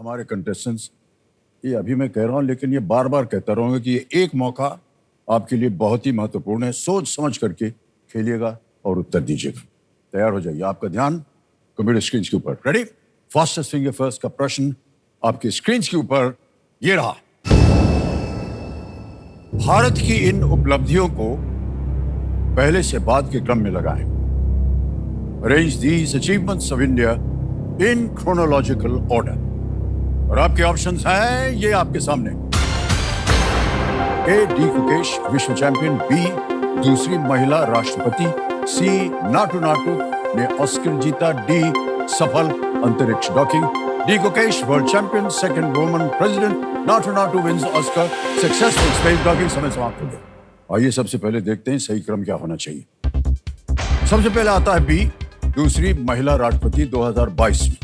हमारे कंटेस्टेंट्स, ये अभी मैं कह रहा हूं लेकिन ये बार बार कहता रहूंगा कि ये एक मौका आपके लिए बहुत ही महत्वपूर्ण है। सोच समझ करके खेलिएगा और उत्तर दीजिएगा। तैयार हो जाइए। आपका ध्यान कंप्यूटर स्क्रीन के ऊपर। रेडी? फास्टेस्ट फिंगर फर्स्ट का प्रश्न आपकी स्क्रीन के ऊपर ये रहा। भारत की इन उपलब्धियों को पहले से बाद के क्रम में लगाएं। Arrange these achievements of India in chronological order. और आपके ऑप्शंस हैं ये आपके सामने। ए, डी गुकेश विश्व चैंपियन। बी, दूसरी महिला राष्ट्रपति। सी, नाटू नाटू ने ऑस्कर जीता। डी, सफल अंतरिक्ष docking. D Gukesh world champion, second woman president. Naatu Naatu wins Oscar, successful space docking. समय समाप्त हो गया। आइए सबसे पहले देखते हैं सही क्रम क्या होना चाहिए। सबसे पहले आता है बी, दूसरी महिला राष्ट्रपति 2022 में।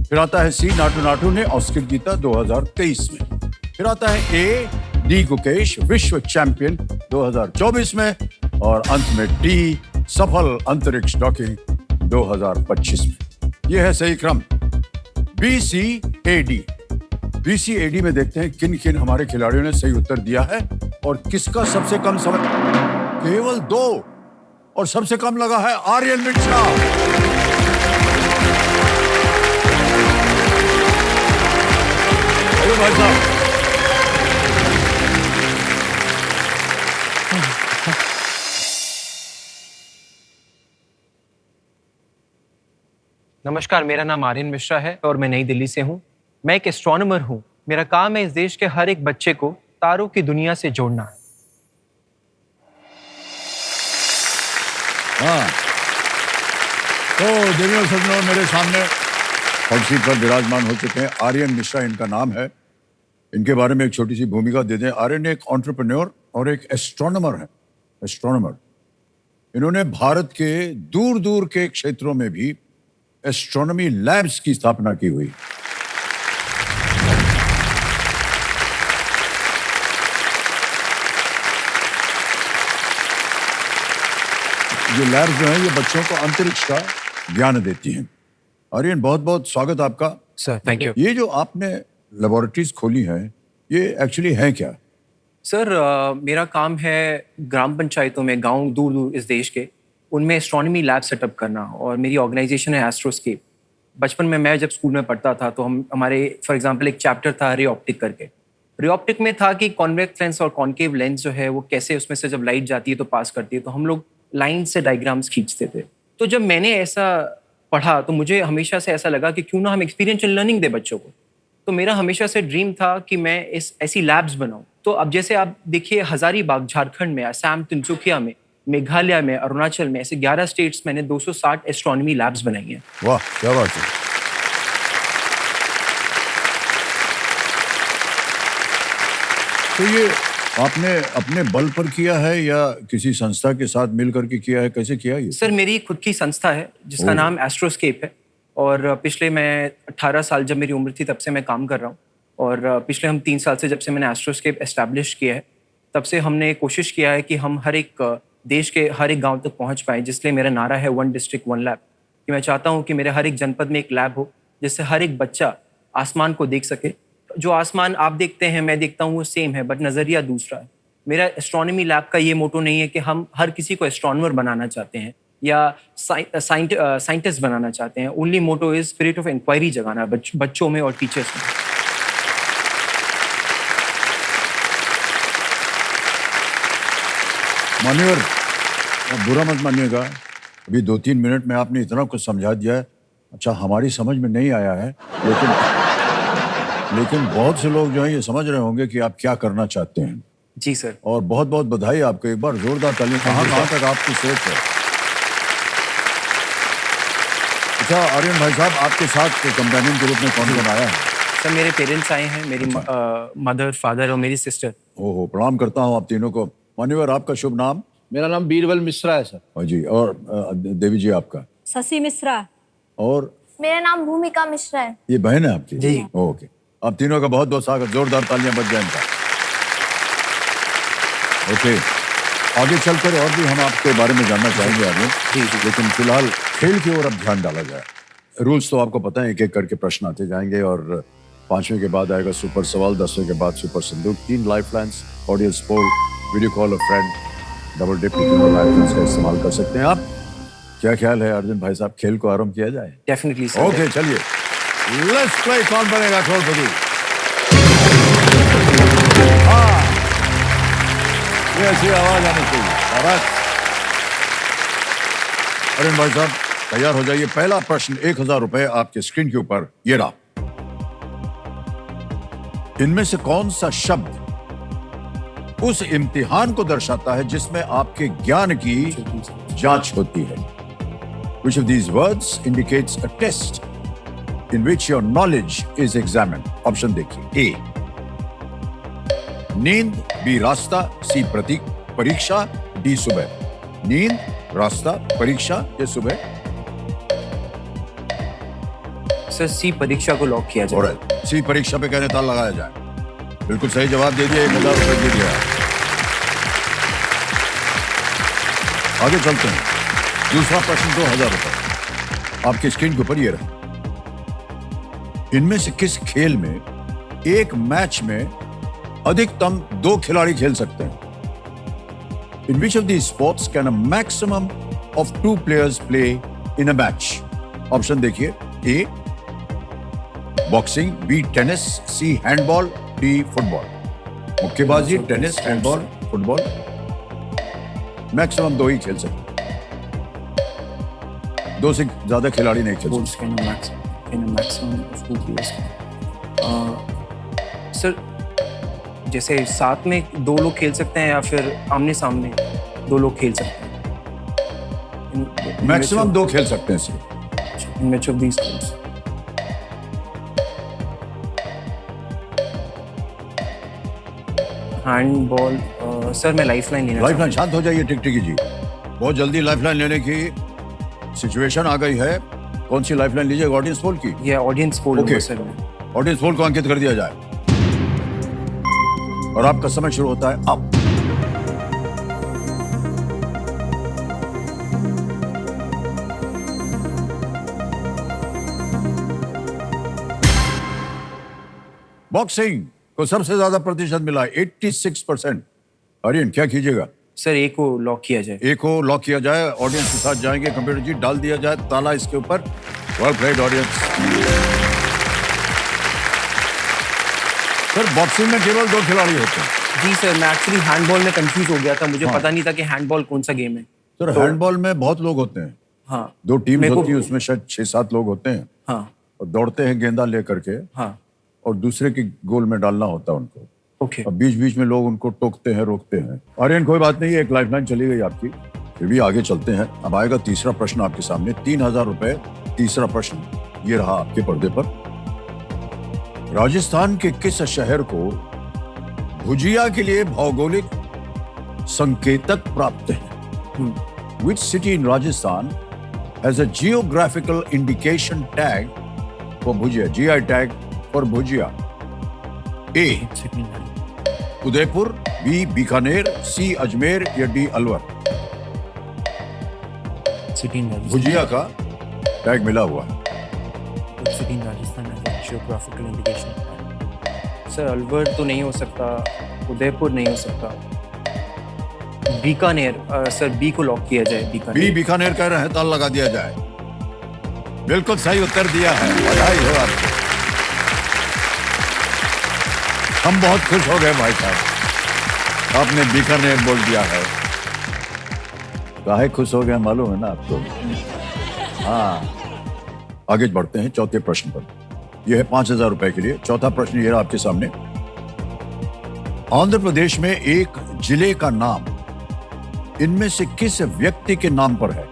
फिर आता है सी, नाटू नाटू ने ऑस्कर जीता 2023 में। फिर आता है ए, डी गुकेश विश्व चैंपियन 2024 में। और अंत में डी, सफल अंतरिक्ष डॉकिंग 2025 में। यह है सही क्रम। BCAD। BCAD में देखते हैं किन किन हमारे खिलाड़ियों ने सही उत्तर दिया है और किसका सबसे कम समय। केवल 2 और सबसे कम लगा है आर्यन मिश्रा। अरे भाई साहब, नमस्कार, मेरा नाम आर्यन मिश्रा है और मैं नई दिल्ली से हूँ। मैं एक एस्ट्रोनॉमर हूँ। मेरा काम है इस देश के हर एक बच्चे को तारों की दुनिया से जोड़ना। हाँ, तो दिव्य सज्जनों, मेरे सामने कुर्सी पर विराजमान हो चुके हैं। आर्यन मिश्रा इनका नाम है। इनके बारे में एक छोटी सी भूमिका दे दें। आर्यन एक एंटरप्रेन्योर और एक एस्ट्रोनॉमर है। एस्ट्रोनॉमर, इन्होंने भारत के दूर दूर के क्षेत्रों में भी एस्ट्रोनॉमी लैब्स की स्थापना की हुई। ये लैब्स जो हैं ये बच्चों को अंतरिक्ष का ज्ञान देती हैं। आर्यन, बहुत बहुत स्वागत आपका। Sir, thank you. ये जो आपने लेबोरेटरीज खोली हैं, ये एक्चुअली हैं क्या? सर, मेरा काम है ग्राम पंचायतों में, गांव दूर दूर इस देश के, उनमें एस्ट्रोनॉमी लैब सेटअप करना। और मेरी ऑर्गेनाइजेशन है एस्ट्रोस्केप। बचपन में मैं जब स्कूल में पढ़ता था तो हमारे फॉर एग्जांपल एक चैप्टर था रे ऑप्टिक करके। रे ऑप्टिक में था कि कॉन्वेक्स लेंस और कॉन्केव लेंस जो है वो कैसे उसमें से जब लाइट जाती है तो पास करती है, तो हम लोग लाइन से डायग्राम्स खींचते थे। तो जब मैंने ऐसा पढ़ा तो मुझे हमेशा से ऐसा लगा कि क्यों ना हम एक्सपीरियंशियल लर्निंग दे बच्चों को। तो मेरा हमेशा से ड्रीम था कि मैं ऐसी लैब्स बनाऊं। तो अब जैसे आप देखिए, हजारीबाग झारखंड में, असम तिनसुकिया में, मेघालय में, अरुणाचल में, ऐसे 11 स्टेट्स मैंने 260 एस्ट्रोनॉमी लैब्स बनाई हैं। वाह, क्या बात है। तो ये आपने अपने बल पर किया है या किसी संस्था के साथ मिलकर के किया है? कैसे किया ये? सर, मेरी खुद की संस्था है जिसका नाम एस्ट्रोस्केप है। और पिछले मैं 18 साल जब मेरी उम्र थी तब से मैं काम कर रहा हूँ। और पिछले हम 3 साल से जब से मैंने एस्ट्रोस्केप एस्टैब्लिश किया है, तब से हमने कोशिश किया है कि हम हर एक देश के हर एक गांव तक पहुंच पाएं। जिसलिए मेरा नारा है 1 डिस्ट्रिक्ट 1 लैब, कि मैं चाहता हूं कि मेरे हर एक जनपद में एक लैब हो जिससे हर एक बच्चा आसमान को देख सके। जो आसमान आप देखते हैं, मैं देखता हूँ, वो सेम है, बट नज़रिया दूसरा है। मेरा एस्ट्रोनॉमी लैब का ये मोटो नहीं है कि हम हर किसी को एस्ट्रोनॉमर बनाना चाहते हैं या साइंटिस्ट बनाना चाहते हैं। Only motto is spirit of inquiry जगाना बच्चों में और टीचर्स में। मान्यवर, बुरा मत मानिएगा, अभी 2-3 मिनट में आपने इतना कुछ समझा दिया है। अच्छा, हमारी समझ में नहीं आया है, लेकिन बहुत से लोग जो हैं ये समझ रहे होंगे कि आप क्या करना चाहते हैं। जी सर। और बहुत बहुत बधाई आपको। एक बार जोरदार तालियां। कहाँ तक आपकी सोच है? अच्छा आर्यन भाई साहब, आपके साथ कंपेनियन के रूप में कौन कौन आया है? सर, मेरे पेरेंट्स आए हैं, मेरी मदर, फादर और मेरी सिस्टर। ओहो, प्रणाम करता हूँ आप तीनों को। मान्यवर, आपका शुभ नाम? मेरा नाम बीरबल मिश्रा है सर। जी, और देवी जी आपका? शशि मिश्रा। और मेरा नाम भूमिका मिश्रा है। ये बहन है आपकी? जी। ओके, आप तीनों का बहुत बहुत स्वागत। जोरदार तालियां बज जाए इनका। ओके, आगे चलकर और भी हम आपके बारे में जानना चाहेंगे आगे। जी जी। लेकिन फिलहाल खेल की ओर अब ध्यान डाला जाए। रूल्स तो आपको पता है, एक एक करके प्रश्न आते जाएंगे और 5वें के बाद आएगा सुपर सवाल, 10वें के बाद सुपर संदूक, 3 lifelines, audience poll, video call a friend, double dip, तीनों लाइफलाइंस का इस्तेमाल कर सकते हैं आप। क्या ख्याल है अर्जुन भाई साहब, खेल को आरंभ किया जाए? Definitely sir. ओके चलिए, लेट्स प्ले कौन बनेगा करोड़पति। हाँ, ये ऐसी आवाज आनी चाहिए। शाबाश। अर्जुन भाई साहब तैयार हो जाइए। पहला प्रश्न 1000 रुपए आपके स्क्रीन के ऊपर, ये रहा। इनमें से कौन सा शब्द उस इम्तिहान को दर्शाता है जिसमें आपके ज्ञान की जांच होती है? Which of these words indicates a test in which your knowledge is examined? Option देखिए। A नींद, B रास्ता, C प्रतीक परीक्षा, D सुबह। नींद, रास्ता, परीक्षा या सुबह? सर सी परीक्षा को लॉक किया जाए। और सी परीक्षा पे कहने ताल लगाया जाए। बिल्कुल सही जवाब दे दिया, 1000 रुपए दे दिया। आगे चलते हैं। दूसरा प्रश्न 2000 रुपए आपकी स्क्रीन के ऊपर ये रहा। इनमें से किस खेल में एक मैच में अधिकतम 2 खिलाड़ी खेल सकते हैं? In which of these sports can a maximum of 2 players play in a match? Option देखिए। A boxing, B tennis, C handball, D football. मुक्केबाजी, टेनिस, हैंडबॉल, फुटबॉल, मैक्सिमम 2 ही खेल सकते हैं। 2 से ज्यादा खिलाड़ी नहीं खेल सकते। सर जैसे साथ में 2 लोग खेल सकते हैं या फिर आमने सामने 2 लोग खेल सकते हैं? मैक्सिमम 2 खेल सकते हैं सिर्फ। In match of these sports handball. Sir मैं लाइफलाइन लेना। लाइफलाइन, शांत हो जाइए टिकटिकी जी, बहुत जल्दी लाइफलाइन लेने की सिचुएशन आ गई है। कौन सी लाइफलाइन लीजिएगा, ऑडियंस पोल की? ये audience poll okay, sir. Audience poll को अंकित कर दिया जाए और आपका समय शुरू होता है अब। बॉक्सिंग को सबसे ज्यादा प्रतिशत मिला, 86%। आर्यन क्या कीजिएगा? सर ए को लॉक किया जाए। ए को लॉक किया जाए, ऑडियंस के साथ जाएंगे। कंप्यूटर जी डाल दिया जाए ताला इसके ऊपर। Well played audience. Sir boxing में केवल 2 खिलाड़ी होते हैं। जी सर, मैं एक्चुअली हैंडबॉल में कंफ्यूज हो गया था, मुझे पता नहीं था कि हैंडबॉल कौन सा गेम है। सर हैंडबॉल में बहुत लोग होते हैं। हाँ, 2 टीम्स होती है, उसमें शायद 6-7 लोग होते हैं। हाँ, और दौड़ते हैं गेंदा लेकर के। हाँ, और दूसरे के गोल में डालना होता है उनको। ओके। और बीच बीच में लोग उनको टोकते हैं, रोकते हैं। आर्यन कोई बात नहीं, एक लाइफलाइन चली गई आपकी, फिर भी आगे चलते हैं। अब आएगा तीसरा प्रश्न आपके सामने, 3000 रुपए। तीसरा प्रश्न ये रहा आपके पर्दे पर। राजस्थान के किस शहर को भुजिया के लिए भौगोलिक संकेतक प्राप्त है? Which city in Rajasthan has a geographical indication tag for bhujia? GI tag for bhujia. A Udaipur, B Bikaner, C Ajmer या D Alwar? City in bhujia का टैग मिला हुआ है। City in Rajasthan as a geographical indication. Sir Alwar तो नहीं हो सकता, उदयपुर नहीं हो सकता, बीकानेर। सर बी को लॉक किया जाए। बी बीकानेर कह रहे हैं, ताल लगा दिया जाए। बिल्कुल सही उत्तर दिया है, बधाई हो आपको। हम बहुत खुश हो गए भाई साहब, आपने बीकानेर बोल दिया है। काहे खुश हो गए मालूम है ना आपको? हाँ, आगे बढ़ते हैं चौथे प्रश्न पर। यह है 5000 रुपए के लिए। चौथा प्रश्न ये रहा आपके सामने। आंध्र प्रदेश में एक जिले का नाम इनमें से किस व्यक्ति के नाम पर है?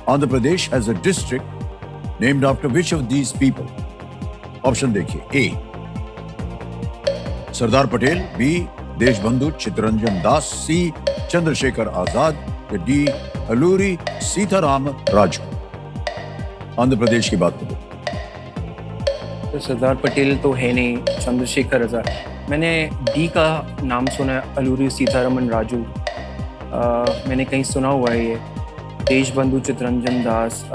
Andhra Pradesh has a district named after which of these people? Option देखिए। A Sardar Patel, B Deshbandhu Chittaranjan Das, C Chandrashekhar Azad या डी अलूरी सीताराम राजू? आंध्र प्रदेश की बात करें तो सरदार पटेल तो है नहीं, चंद्रशेखर आजाद। मैंने डी का नाम सुना है, अलूरी सीतारमन राजू। मैंने कहीं सुना हुआ है ये। देशबंधु चित्तरंजन दास।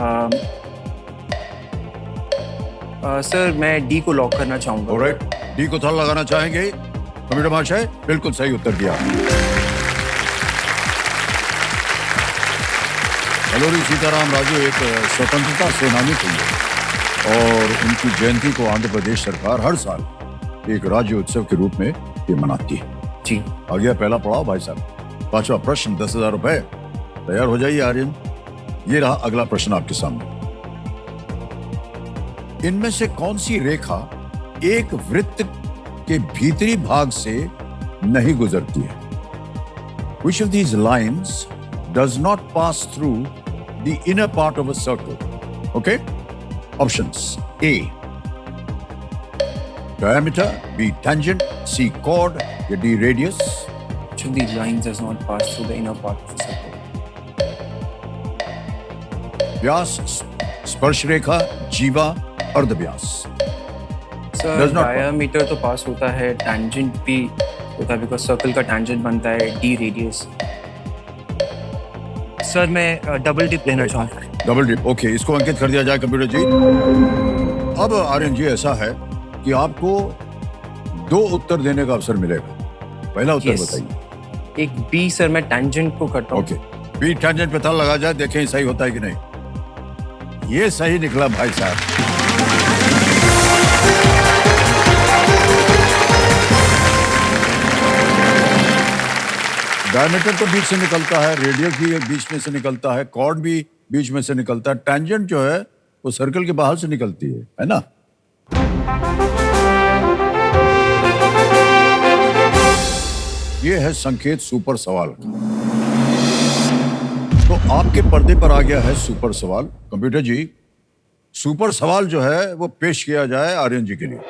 सर मैं डी को लॉक करना चाहूँगा। ऑलराइट, डी को थल लगाना चाहेंगे कंप्यूटर महाशय? बिल्कुल सही उत्तर दिया। अल्लूरी सीताराम राजू एक स्वतंत्रता सेनानी थे और उनकी जयंती को आंध्र प्रदेश सरकार हर साल एक राज्य उत्सव के रूप में ये मनाती है। जी। आ गया पहला पड़ाव भाई साहब। पांचवा प्रश्न 10,000 रुपए। तैयार हो जाइए आर्यन। ये रहा अगला प्रश्न आपके सामने। इनमें से कौन सी रेखा एक वृत्त के भीतरी भाग से नहीं गुजरती है? Which of these lines does not pass through the inner part of a circle? Okay? Options: A, diameter; B, tangent; C, chord; या D, radius. Which of these lines does not pass through the inner part of the circle? व्यास, स्पर्श रेखा, जीवा, अर्धव्यास। Sir Does not diameter तो पास होता है, tangent भी होता है बिकॉज सर्कल का टैंजेंट बनता है डी रेडियस। सर मैं डबल डिप लेना चाहूँगा। डबल डिप, ओके, इसको अंकित कर दिया जाए कंप्यूटर जी। अब आर्यन जी ऐसा है कि आपको 2 उत्तर देने का अवसर मिलेगा। पहला उत्तर Yes. बताइए। एक बी सर मैं टैंजेंट को करता हूँ। ओके, बी टेंजेंट पे ताल लगा जाए, देखें सही होता है कि नहीं। ये सही निकला भाई साहब। डायमीटर तो बीच से निकलता है, रेडियस भी बीच में से निकलता है, कॉर्ड भी बीच में से निकलता है, टेंजेंट जो है वो सर्कल के बाहर से निकलती है ना? ये है संकेत सुपर सवाल का। तो आपके पर्दे पर आ गया है सुपर सवाल। कंप्यूटर जी, सुपर सवाल जो है वो पेश किया जाए आर्यन जी के लिए।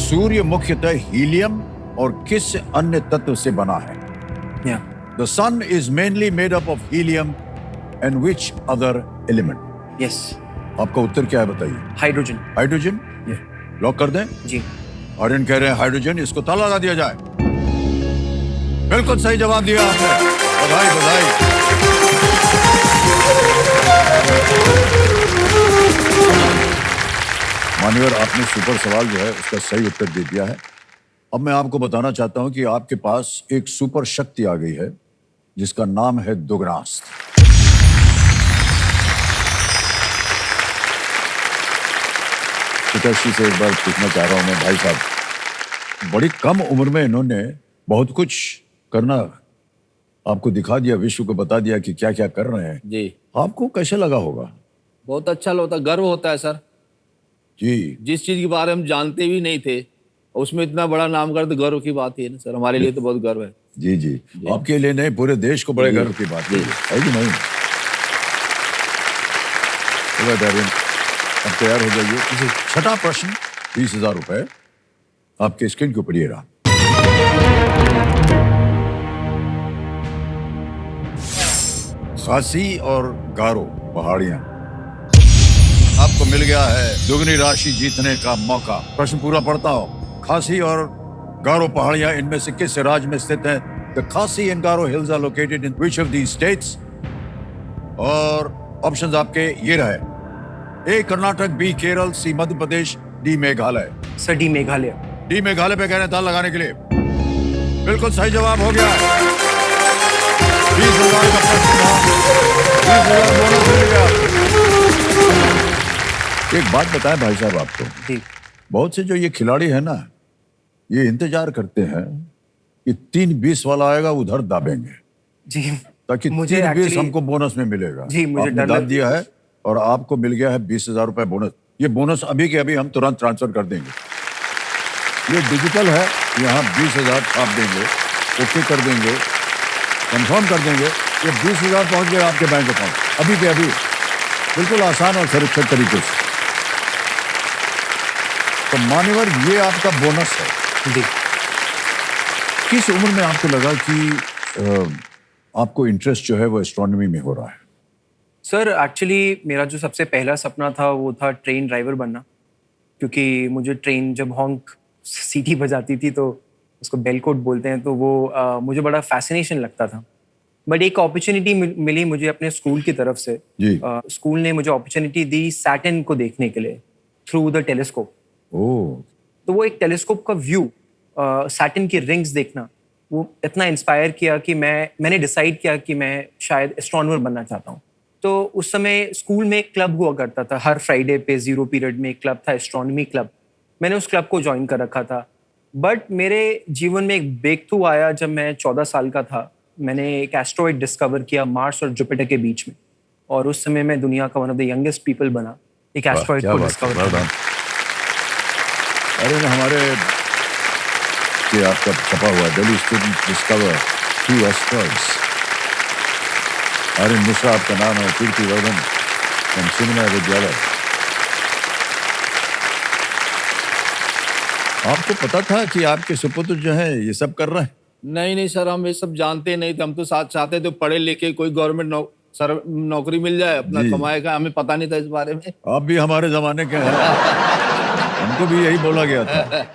सूर्य मुख्यतः हीलियम और किस अन्य तत्व से बना है? या the sun is mainly made up of helium and which other element? Yes, आपका उत्तर क्या है बताइए? हाइड्रोजन। हाइड्रोजन। लॉक कर दें? जी। आर्यन कह रहे हैं हाइड्रोजन, इसको ताला लगा दिया जाए। बिल्कुल सही जवाब दिया आपने, बधाई बधाई। मान्यवर, आपने सुपर सवाल जो है उसका सही उत्तर दे दिया है। अब मैं आपको बताना चाहता हूं कि आपके पास एक सुपर शक्ति आ गई है जिसका नाम है दुग्नास्त्र। पिताश्री से एक बार पूछना चाह रहा हूं मैं, भाई साहब, बड़ी कम उम्र में इन्होंने बहुत कुछ करना आपको दिखा दिया, विश्व को बता दिया कि क्या क्या कर रहे हैं। जी, आपको कैसे लगा होगा? बहुत अच्छा होता, गर्व होता है सर। जी, जिस चीज के बारे में हम जानते भी नहीं थे उसमें इतना बड़ा नाम कर, तो गर्व की बात ही है ना सर। हमारे लिए तो बहुत गर्व है। जी जी, आपके लिए नहीं, पूरे देश को बड़े गर्व की बात है कि नहीं? अब तैयार हो जाइए। छठा प्रश्न 20,000 रुपए आपके स्क्रीन के ऊपर ये रहा। खासी और गारो पहाड़ियां, आपको मिल गया है दुगनी राशि जीतने का मौका। प्रश्न पूरा पढ़ता हूं। खासी और गारो पहाड़ियां इनमें से किस राज्य में स्थित हैं? The Khasi and Garo hills are located in which of these states? और ऑप्शंस आपके ये रहे। A Karnataka, B Kerala, C Madhya Pradesh, D Meghalaya. Sir D Meghalaya. D Meghalaya पे कह रहे हैं ताल लगाने के लिए। बिल्कुल सही जवाब हो गया। 20,000 का प्रश्न था, 20,000 बोनस मिल गया। एक बात बताएं भाई साहब आपको, जी। बहुत से जो ये खिलाड़ी है ना, ये इंतजार करते हैं कि 3-20 वाला आएगा उधर दाबेंगे, जी ताकि मुझे 3-20 actually- हमको बोनस में मिलेगा। जी, मुझे आपने डर दाब लगती दिया है और आपको मिल गया है 20,000 रुपए बोनस। ये बोनस अभी के अभी हम तुरंत ट्रांसफर कर देंगे। ये डिजिटल है, यहाँ 20,000 छाप देंगे, ओके कर देंगे, कंफर्म कर देंगे, ये 20,000 पहुंच गए आपके बैंक अकाउंट अभी के अभी, बिल्कुल आसान और सुरक्षित तरीके से। तो मान्यवर, ये आपका बोनस है। जी। किस उम्र में आपको लगा कि आपको इंटरेस्ट जो है वो एस्ट्रोनॉमी में हो रहा है? सर एक्चुअली मेरा जो सबसे पहला सपना था वो था ट्रेन ड्राइवर बनना, क्योंकि मुझे ट्रेन जब हॉन्क सीटी बजाती थी तो उसको बेल कोड बोलते हैं, तो वो मुझे बड़ा फैसिनेशन लगता था। बट एक अपॉर्चुनिटी मिली मुझे अपने स्कूल की तरफ से। जी। स्कूल ने मुझे अपॉर्चुनिटी दी सैटर्न को देखने के लिए थ्रू द टेलीस्कोप। ओह, तो वो एक टेलीस्कोप का व्यू, सैटर्न की रिंग्स देखना, वो इतना इंस्पायर किया कि मैंने डिसाइड किया कि मैं शायद एस्ट्रोनॉमर बनना चाहता हूँ। तो उस समय स्कूल में एक क्लब हुआ करता था, हर फ्राइडे पे 0 पीरियड में एक क्लब था, एस्ट्रोनॉमी क्लब। मैंने उस क्लब को ज्वाइन कर रखा था। बट मेरे जीवन में एक ब्रेक थ्रू आया जब मैं 14 साल का था। मैंने एक एस्ट्रॉइड डिस्कवर किया मार्स और जुपिटर के बीच में, और उस समय मैं दुनिया का one of the youngest people बना एक वाह, एस्ट्रॉइड क्या को बात है, डिस्कवर well करना। done। अरे हमारे ये आपका छपा हुआ Delhi student discover 2 asteroids. Aryan Mishra आपका नाम है, कीर्तिवर्धन फ्रॉम सेमिनार विद्यालय। आपको पता था कि आपके सुपुत्र जो है ये सब कर रहे हैं? नहीं सर, हम ये सब जानते नहीं थे। हम तो साथ चाहते थे पढ़े लिखे कोई गवर्नमेंट नौकरी मिल जाए, अपना जी। कमाए का। हमें पता नहीं था इस बारे में। आप भी हमारे जमाने के हैं। हमको भी यही बोला गया था,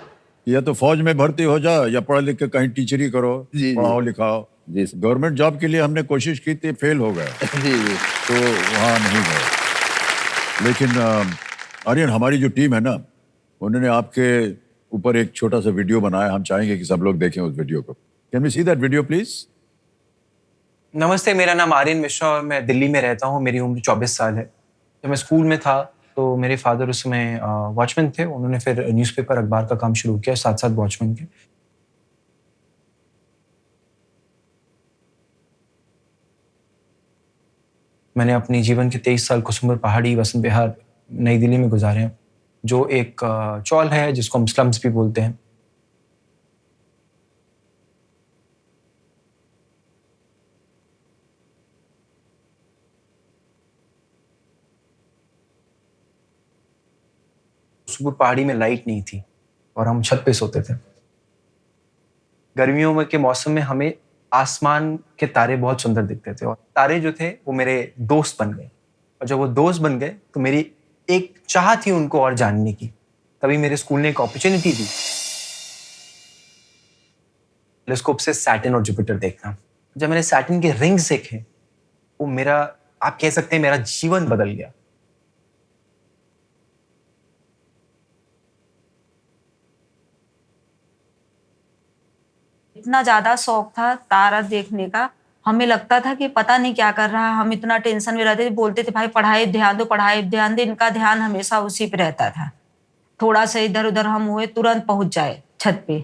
या तो फौज में भर्ती हो जाओ या पढ़ लिख के कहीं टीचरी करो, जी। पढ़ाओ लिखाओ। जी सर। गवर्नमेंट जॉब के लिए हमने कोशिश की थी, फेल हो गए, जी जी। तो वहाँ नहीं गए। लेकिन आर्यन, हमारी जो टीम है ना, उन्होंने आपके ऊपर एक छोटा सा वीडियो बनाया। हम चाहेंगे कि सब लोग देखें उस वीडियो को। Can we see that video please? नमस्ते, मेरा नाम आर्यन मिश्रा और मैं दिल्ली में रहता हूँ। मेरी उम्र 24 साल है। जब मैं स्कूल में था तो मेरे फादर उस समय वॉचमैन थे। उन्होंने फिर न्यूज़पेपर अखबार का काम शुरू किया साथ साथ वॉचमैन के। मैंने अपने जीवन के 23 साल कुसुम्बर पहाड़ी, वसंत विहार, नई दिल्ली में गुजारे हैं, जो एक चौल है जिसको हम स्लम्स भी बोलते हैं। कुसुम्बर पहाड़ी में लाइट नहीं थी और हम छत पे सोते थे। गर्मियों में के मौसम में हमें आसमान के तारे बहुत सुंदर दिखते थे, और तारे जो थे वो मेरे दोस्त बन गए। और जब वो दोस्त बन गए तो मेरी एक चाह थी उनको और जानने की। तभी मेरे स्कूल ने एक अपॉर्चुनिटी दी टेलीस्कोप से सैटर्न और जुपिटर देखना। जब मैंने सैटर्न के रिंग्स देखे, वो मेरा, आप कह सकते हैं मेरा जीवन बदल गया। इतना ज्यादा शौक था तारा देखने का, हमें लगता था कि पता नहीं क्या कर रहा है। हम इतना टेंशन में रहते थे, बोलते थे भाई पढ़ाई ध्यान दो, पढ़ाई ध्यान दे। इनका ध्यान हमेशा उसी पे रहता था। थोड़ा सा इधर उधर हम हुए तुरंत पहुंच जाए छत पे।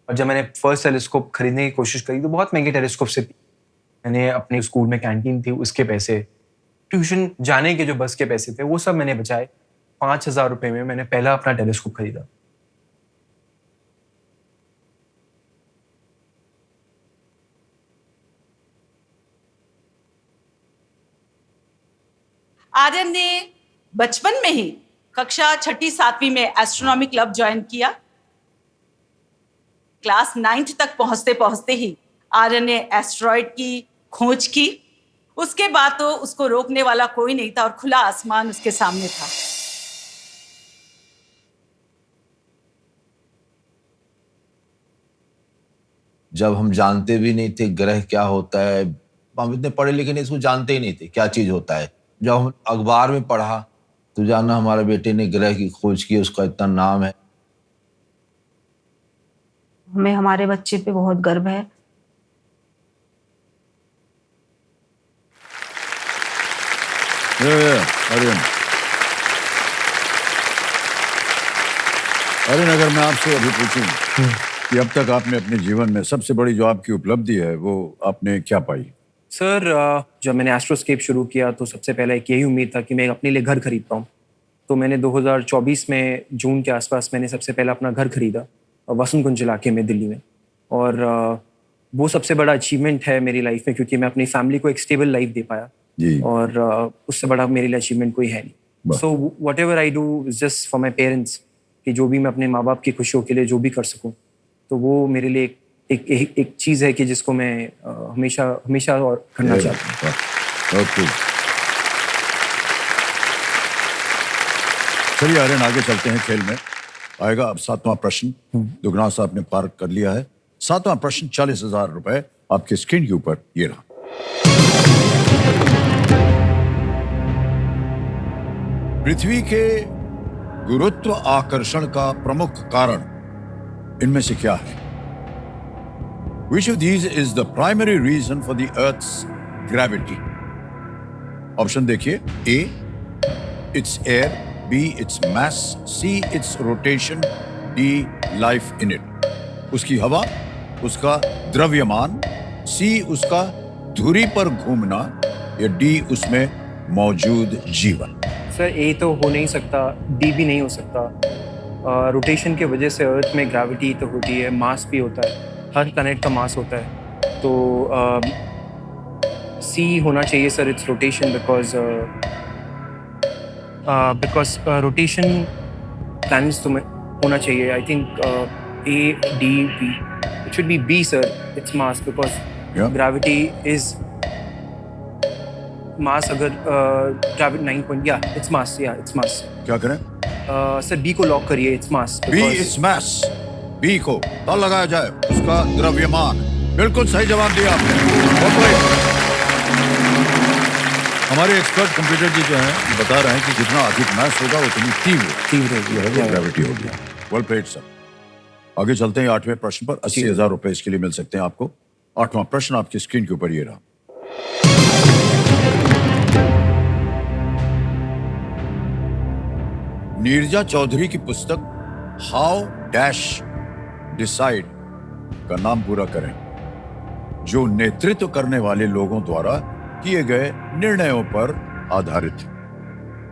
और जब मैंने फर्स्ट टेलीस्कोप खरीदने की कोशिश करी तो बहुत महंगे टेलीस्कोप से थी। मैंने अपने स्कूल में कैंटीन थी उसके पैसे, ट्यूशन जाने के जो बस के पैसे थे, वो सब मैंने बचाए। 5,000 रुपए में मैंने पहला अपना टेलीस्कोप खरीदा। आर्यन ने बचपन में ही कक्षा 6ठी 7वीं में एस्ट्रोनॉमी क्लब ज्वाइन किया। क्लास 9th तक पहुंचते पहुंचते ही आर्यन ने एस्ट्रॉइड की खोज की। उसके बाद तो उसको रोकने वाला कोई नहीं था और खुला आसमान उसके सामने था। जब हम जानते भी नहीं थे ग्रह क्या होता है, हम इतने पढ़े लिखे नहीं, इसको जानते ही नहीं थे क्या चीज होता है। जब हम अखबार में पढ़ा तो जाना हमारे बेटे ने ग्रह की खोज की, उसका इतना नाम है। हमें हमारे बच्चे पे बहुत गर्व है। आर्यन, आर्यन, अगर मैं आपसे अभी पूछूं कि अब तक आपने अपने जीवन में सबसे बड़ी जो आपकी उपलब्धि है वो आपने क्या पाई? सर, जब मैंने एस्ट्रोस्केप शुरू किया तो सबसे पहले एक यही उम्मीद था कि मैं अपने लिए घर खरीद पाऊँ। तो मैंने 2024 में जून के आसपास मैंने सबसे पहले अपना घर खरीदा वसंत कुंज इलाके में दिल्ली में। और वो सबसे बड़ा अचीवमेंट है मेरी लाइफ में, क्योंकि मैं अपनी फैमिली को एक स्टेबल लाइफ दे पाया। जी। और उससे बड़ा मेरे लिए अचीवमेंट कोई है नहीं। So what ever I do is just for my parents, कि जो भी मैं अपने माँ बाप की खुशियों के लिए जो भी कर सकूँ, तो वो मेरे लिए एक चीज़ है कि जिसको मैं हमेशा हमेशा और करना चाहता हूँ। ओके, चलिए आर्यन, आगे चलते हैं। खेल में आएगा अब 7वां प्रश्न। दुगना साहब ने पार कर लिया है। 7वां प्रश्न 40,000 रुपए आपके स्क्रीन के ऊपर ये रहा। पृथ्वी के गुरुत्व आकर्षण का प्रमुख कारण इनमें से क्या है? Which of these is the primary reason for the Earth's gravity? Option देखिए। A, its air, B, its mass, C, its rotation, D, life in it. उसकी हवा, उसका द्रव्यमान, C, उसका धुरी पर घूमना, या D, उसमें मौजूद जीवन। सर ए तो हो नहीं सकता, डी भी नहीं हो सकता। रोटेशन के वजह से अर्थ में ग्रेविटी तो होती है, मास भी होता है, हर प्लैनेट का मास होता है, तो सी होना चाहिए sir, it's rotation, because rotation planets तो होना चाहिए। I think A D B, it should be B sir, it's mass, because Yeah. Gravity is mass. अगर ग्रेविटी 9 पॉइंट, या इट्स मास, या इट्स मास। क्या करें? सर बी को lock करिए, it's mass. B, it's mass. B को ताल लगाया जाए, उसका द्रव्यमान। बिल्कुल सही जवाब दिया आपने। बहुत बढ़िया। हमारे एक्सपर्ट कंप्यूटर जी जो हैं ये बता रहे हैं कि जितना अधिक मैस होगा उतनी तीव्र ग्रेविटी होगी। Well played sir. आगे चलते हैं 8वें प्रश्न पर। 80,000 रुपए इसके लिए मिल सकते हैं आपको। 8वां प्रश्न आपकी स्क्रीन के ऊपर ये रहा। नीरजा चौधरी की पुस्तक हाउ डैश डिसाइड का नाम पूरा करें, जो नेतृत्व करने वाले लोगों द्वारा किए गए निर्णयों पर आधारित है।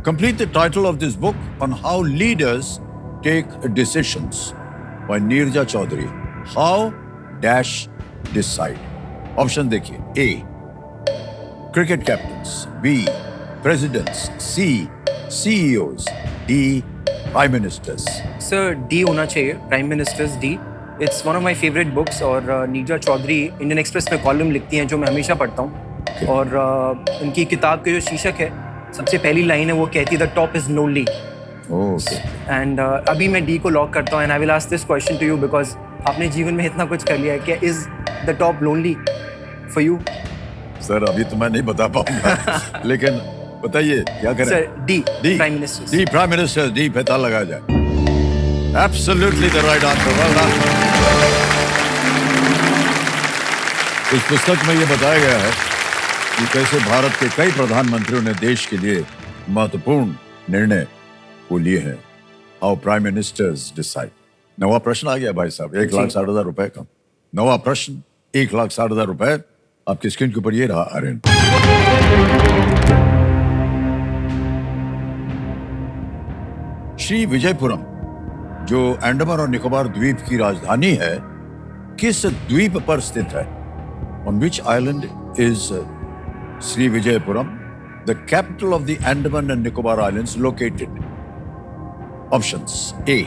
Complete the title of this book on how leaders take decisions by Neerja Chaudhary. How dash decide. Option देखिए। A, cricket captains, B, presidents, C, CEOs, D, prime ministers. Sir D होना चाहिए, prime ministers, D. It's one of my favourite books, और Neerja Chaudhary Indian Express में column लिखती हैं जो मैं हमेशा पढ़ता हूँ, और उनकी किताब के जो शीर्षक है, सबसे पहली लाइन है, वो कहती है the top is lonely. Okay. And अभी मैं डी को लॉक करता हूँ, and I will ask this question to you, because आपने जीवन में इतना कुछ कर लिया है, क्या is the top lonely for you? Sir अभी तो मैं नहीं बता पाऊंगा, लेकिन बताइए क्या करें? Sir D, D, prime ministers. D, prime minister, D पे ताल लगाया जाए। Absolutely the right answer. Well done. इस पुस्तक में ये बताया गया है कि कैसे भारत के कई प्रधानमंत्रियों ने देश के लिए महत्वपूर्ण निर्णय को लिए हैं। How prime ministers decide. 9वां प्रश्न आ गया भाई साहब, 1,60,000 रुपए का। 9वां प्रश्न, 1,60,000 रुपए आपकी स्क्रीन के ऊपर ये रहा। आर्यन, श्री विजयपुरम, जो अंडमान और निकोबार द्वीप की राजधानी है, किस द्वीप पर स्थित है? On which island is Shri Vijayapuram, the capital of the Andaman and Nicobar islands, located? Options. A,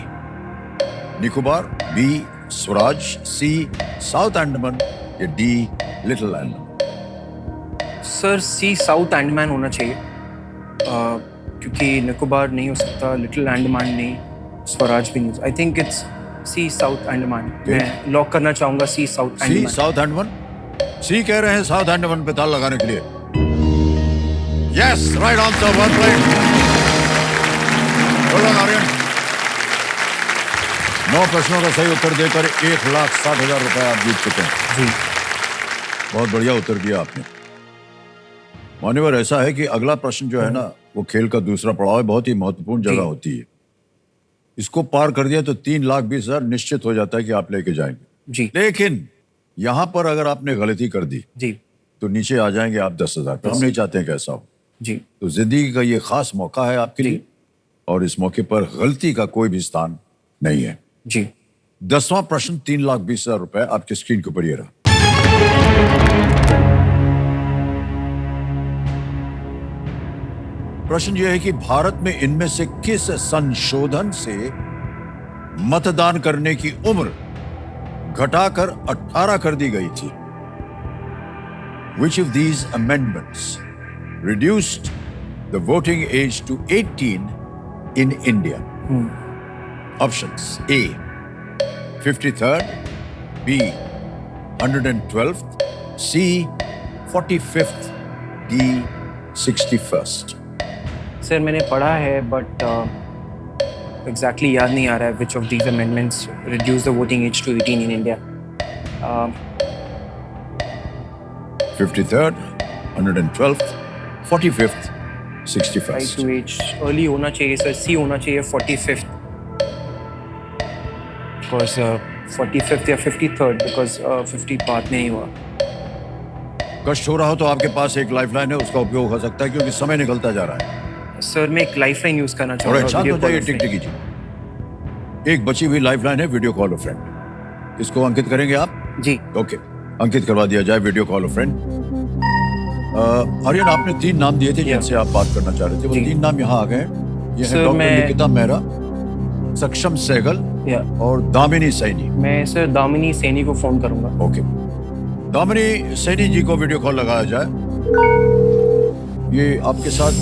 Nicobar, B, Swaraj, C, south Andaman, या D, little Andaman? Sir C, south Andaman होना चाहिए, क्योंकि निकोबार नहीं हो सकता, लिटिल अंडमान नहीं, स्वराज भी नहीं। I think it's C, south Andaman. मैं लॉक करना चाहूंगा C, south C, Andaman. South Andaman. C कह रहे हैं साउथ अंडमान पे ताल लगाने के लिए। Yes, right answer. One point. Well done Aryan. 9 प्रश्नों का सही उत्तर देकर 1,60,000 रुपए आप जीत चुके हैं। जी, बहुत बढ़िया उत्तर दिया आपने। मान्यवर, ऐसा है कि अगला प्रश्न जो है ना, वो खेल का दूसरा पड़ाव है, बहुत ही महत्वपूर्ण जगह होती है। इसको पार कर दिया तो 3,20,000 निश्चित हो जाता है कि आप लेके जाएंगे। जी, लेकिन यहां पर अगर आपने गलती कर दी जी, तो नीचे आ जाएंगे आप 10,000 पर। हम नहीं चाहते हैं कि ऐसा हो। जी। तो जिंदगी का ये खास मौका है आपके लिए, और इस मौके पर गलती का कोई भी स्थान नहीं है। जी। 10वां प्रश्न, 3,20,000 रुपए आपकी स्क्रीन के ऊपर ये रहा। प्रश्न यह है कि भारत में इनमें से किस संशोधन से मतदान करने की उम्र घटाकर 18 कर दी गई थी? Which of these amendments reduced the voting age to 18 in India? Options: A, 53rd, B, 112th, C 45th, D 61st. Sir मैंने पढ़ा है बट एग्जैक्टली याद नहीं आ रहा है which of these amendments reduce the voting age to 18 in India. 53rd, 112th, 45th, 61st. Right to age early होना चाहिए सर. सी होना चाहिए 45th बिकॉज 45th या 53rd बिकॉज 50 पार्ट में नहीं हुआ. कष्ट हो रहा हो तो आपके पास एक लाइफलाइन है, उसका उपयोग हो सकता है क्योंकि समय निकलता जा रहा है. सर मैं एक लाइफलाइन यूज करना और चाहूँगा. शांत हो जाइए, टिक कीजिए. एक बची हुई लाइफलाइन है वीडियो कॉल अ फ्रेंड. इसको अंकित करेंगे आप? जी. ओके, अंकित करवा दिया जाए video call a friend. Aryan, आपने 3 नाम दिए थे जिनसे आप बात करना चाह रहे थे. वो जी. 3 नाम यहाँ आ गए. ये है सर, डॉक्टर मैं- निकिता मेहरा, सक्षम सहगल या और दामिनी सैनी. मैं सर दामिनी सैनी को फोन करूंगा. ओके, दामिनी सैनी जी को वीडियो कॉल लगाया जाए. ये आपके साथ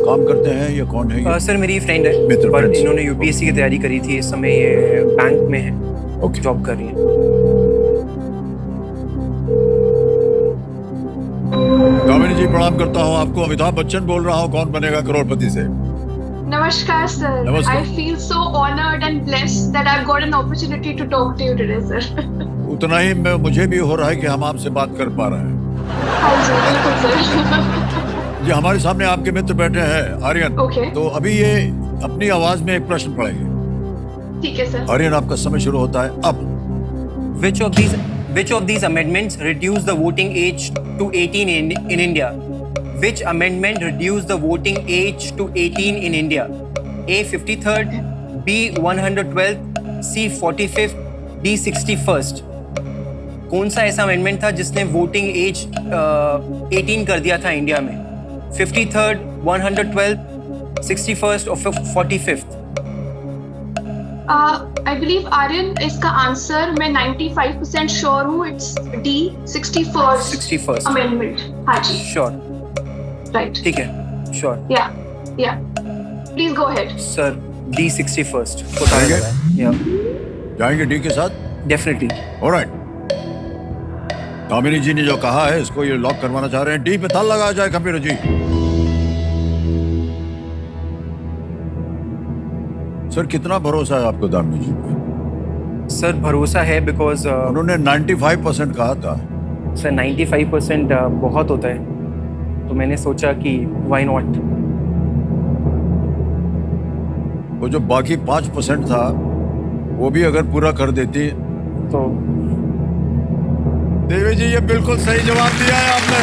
काम करते हैं या कौन है ये? सर मेरी फ्रेंड है मित्र, पर friends. इन्होंने यूपीएससी की तैयारी करी थी. इस समय ये बैंक में है, ओके. जॉब कर रही है. दामिनी जी, प्रणाम करता हूँ आपको. अमिताभ बच्चन बोल रहा हूँ, कौन बनेगा करोड़पति से. Namaskar, sir. Namaskar. I feel so honored and blessed that I've got an opportunity to talk to you today, sir. उतना ही मुझे भी हो रहा है कि हम आपसे बात कर पा रहे हैं. हाँ जी, बिल्कुल सर. ये हमारे सामने आपके मित्र बैठे हैं, आर्यन. Okay. तो अभी ये अपनी आवाज में एक प्रश्न पढ़ेंगे. ठीक है सर. आर्यन, आपका समय शुरू होता है अब. Which of these amendments reduce the voting age to 18 in India? Which amendment reduced the voting age to 18 in India? A 53rd, B 112th, C 45th, D 61st. कौन सा ऐसा अमेंडमेंट था जिसने वोटिंग एज 18 कर दिया था India में? 53rd, 112th, 61st और 45th? I believe आर्यन इसका आंसर मैं 95% श्योर हूँ. It's D 61st 61st. Amendment. हाँ जी. श्योर. राइट. ठीक है, श्योर. या please go ahead. Sir D 61st को उतारा ठीक है. गया है. या जाएंगे डी के साथ. डेफिनेटली. ऑलराइट. दामिनी जी ने जो कहा है इसको ये लॉक करवाना चाह रहे हैं. डी पे ताला लगाया जाए कंप्यूटर जी. सर, कितना भरोसा है आपको दामिनी जी पे? सर भरोसा है बिकॉज उन्होंने 95% कहा था. सर 95% बहुत होता है तो मैंने सोचा कि व्हाई नॉट. वो जो बाकी 5% था वो भी अगर पूरा कर देती. तो देवी जी, ये बिल्कुल सही जवाब दिया है आपने.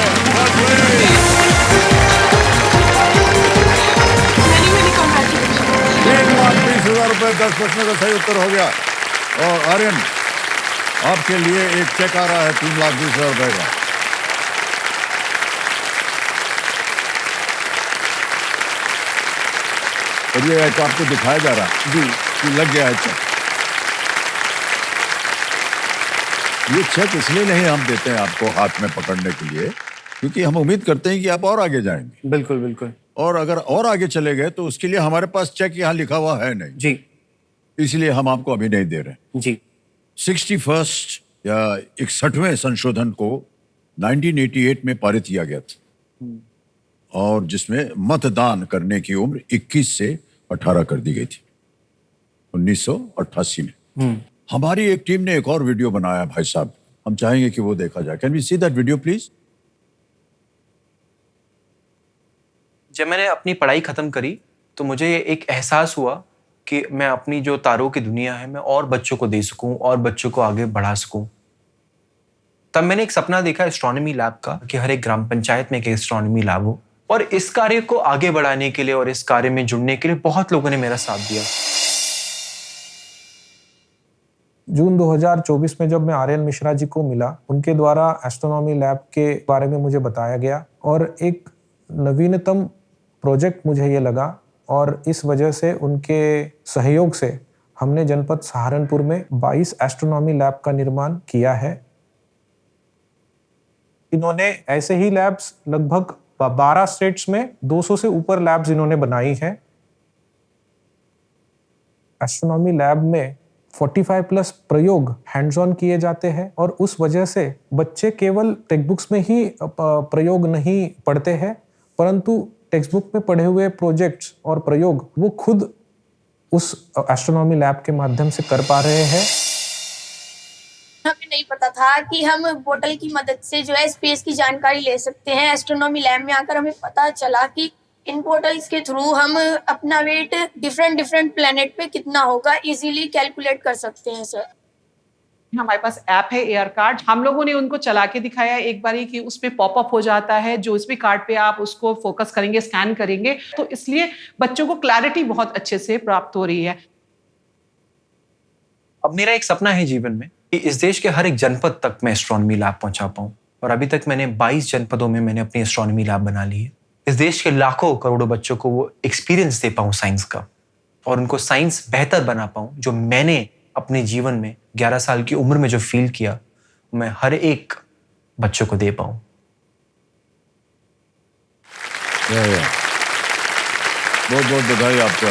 Many congratulation. 3,20,000 रुपए 10 प्रश्नों का सही उत्तर हो गया. और आर्यन, आपके लिए एक चेक आ रहा है 3,20,000 रुपए का. और ये एक आपको दिखाया जा रहा है जी. कि लग गया है चेक. ये चेक इसलिए नहीं हम देते हैं आपको हाथ में पकड़ने के लिए क्योंकि हम उम्मीद करते हैं कि आप और आगे जाएंगे. बिल्कुल बिल्कुल. और अगर और आगे चले गए तो उसके लिए हमारे पास चेक यहाँ लिखा हुआ है नहीं, जी. इसलिए हम आपको अभी नहीं दे रहे. जी. 61st या 61वें संशोधन को 1988 में पारित किया गया था और जिसमें मतदान करने की उम्र 21 से 18 कर दी गई थी 1988 में. हमारी एक टीम ने एक और वीडियो बनाया भाई साहब, हम चाहेंगे कि वो देखा जाए. Can we see that video please? जब मैंने अपनी पढ़ाई ख़त्म करी तो मुझे एक एहसास हुआ कि मैं अपनी जो तारों की दुनिया है मैं और बच्चों को दे सकूं और बच्चों को आगे बढ़ा सकूं. तब मैंने एक सपना देखा एस्ट्रोनॉमी लैब का कि हर एक ग्राम पंचायत में एक एस्ट्रोनॉमी लैब हो और इस कार्य को आगे बढ़ाने के लिए और इस कार्य में जुड़ने के लिए बहुत लोगों ने मेरा साथ दिया. जून 2024 में जब मैं आर्यन मिश्रा जी को मिला, उनके द्वारा एस्ट्रोनॉमी लैब के बारे में मुझे बताया गया और एक नवीनतम प्रोजेक्ट मुझे ये लगा और इस वजह से उनके सहयोग से हमने जनपद सहारनपुर में 22 एस्ट्रोनॉमी लैब का निर्माण किया है. इन्होंने ऐसे ही लैब्स लगभग 12 स्टेट्स में 200 से ऊपर लैब्स इन्होंने बनाई हैं. एस्ट्रोनॉमी लैब में 45 प्लस प्रयोग हैंड्स ऑन किए जाते हैं और उस वजह से बच्चे केवल टेक्स्ट बुक्स में ही प्रयोग नहीं पढ़ते हैं, परंतु टेक्स्ट बुक में पढ़े हुए प्रोजेक्ट्स और प्रयोग वो खुद उस एस्ट्रोनॉमी लैब के माध्यम से कर पा रहे हैं। हमें नहीं पता था कि हम बोतल की मदद से जो है स्पेस की जानकारी ले सकते हैं। एस्ट्रोनॉमी लैब में आकर हमें पता चला कि इन बोतल्स के थ्रू हम अपना वेट डिफरेंट प्लेनेट पे कितना होगा इजीली कैलकुलेट कर सकते हैं सर। हमारे पास ऐप है एयर कार्ड, हम लोगों ने उनको चला के दिखाया एक बारी कि उसमें पॉपअप हो जाता है, जो इस भी कार्ड पे आप उसको फोकस करेंगे, स्कैन करेंगे, तो इसलिए बच्चों को क्लैरिटी बहुत अच्छे से प्राप्त हो रही है। अब मेरा एक सपना है जीवन में कि इस देश के हर एक जनपद तक मैं एस्ट्रोनॉमी लैब पहुंचा पाऊं, और अभी तक मैंने 22 जनपदों में मैंने अपनी एस्ट्रोनॉमी लैब बना ली है। इस देश के लाखों करोड़ों बच्चों को वो एक्सपीरियंस दे पाऊं साइंस का, और उनको साइंस बेहतर बना पाऊं, जो मैंने अपने जीवन में 11 साल की उम्र में जो फील किया, मैं हर एक बच्चों को दे पाऊं। बहुत बहुत बधाई आपको।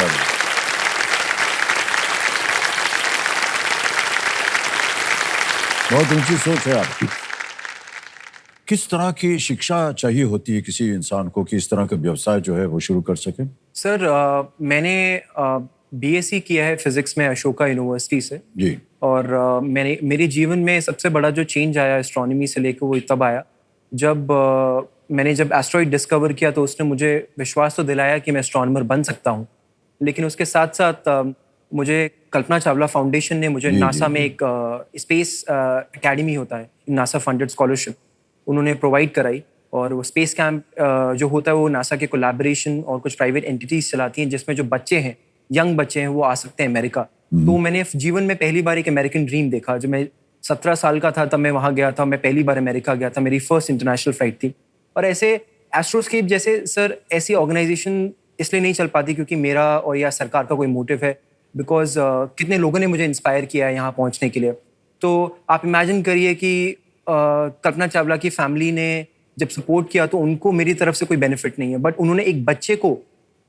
बहुत ऊंची सोच है आपकी। किस तरह की शिक्षा चाहिए होती है किसी इंसान को कि इस तरह का व्यवसाय जो है वो शुरू कर सके? सर मैंने बीएससी किया है फिजिक्स में अशोका यूनिवर्सिटी से जी। और मैंने मेरे जीवन में सबसे बड़ा जो चेंज आया एस्ट्रोनॉमी से लेकर वो तब आया जब मैंने जब एस्ट्रॉइड डिस्कवर किया, तो उसने मुझे विश्वास तो दिलाया कि मैं एस्ट्रोनॉमर बन सकता हूँ, लेकिन उसके साथ साथ मुझे कल्पना चावला फाउंडेशन ने मुझे नासा में एक स्पेस एकेडमी होता है, नासा फंडेड स्कॉलरशिप उन्होंने प्रोवाइड कराई, और वो स्पेस कैंप जो होता है वो नासा के कोलैबोरेशन और कुछ प्राइवेट एंटिटीज चलाती हैं, जिसमें जो बच्चे हैं, यंग बच्चे हैं, वो आ सकते हैं अमेरिका। तो मैंने जीवन में पहली बार एक अमेरिकन ड्रीम देखा। जब मैं 17 साल का था तब मैं वहाँ गया था, मैं पहली बार अमेरिका गया था, मेरी फर्स्ट इंटरनेशनल फ्लाइट थी। और ऐसे एस्ट्रोस्केप जैसे सर ऐसी ऑर्गेनाइजेशन इसलिए नहीं चल पाती क्योंकि मेरा और या सरकार का कोई मोटिव है, बिकॉज कितने लोगों ने मुझे इंस्पायर किया है यहाँ पहुँचने के लिए। तो आप इमेजिन करिए कि कल्पना चावला की फैमिली ने जब सपोर्ट किया तो उनको मेरी तरफ से कोई बेनिफिट नहीं है, बट उन्होंने एक बच्चे को